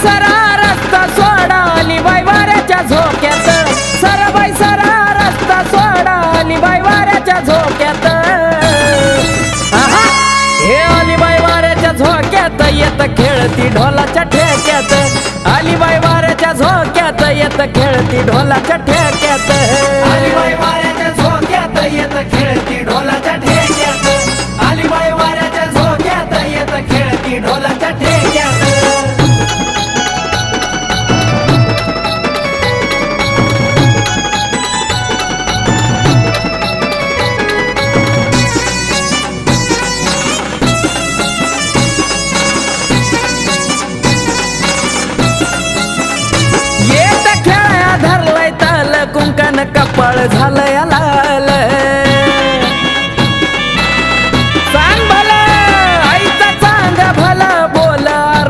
सरा रस्ता सोडा आली बाई वाऱ्याच्या झोक्यात सरबाई सरा रस्ता सोडा आली बाई वाऱ्याच्या झोक्यात आहा हे आली बाई वाऱ्याच्या झोक्यात येत खेळती ढोलाच्या ठेक्यात आली बाई वाऱ्याच्या झोक्यात येत खेळती ढोलाच्या ठेक्यात आली बाई वाऱ्याच्या झोक्यात येत खेळती ढोलाच्या ठेक्यात आली बाई वाऱ्याच्या झोक्यात येत खेळती ढोलाच्या ठेक्यात येत खेळ्या धरलाय ताल कुंकन कपाळ झालंय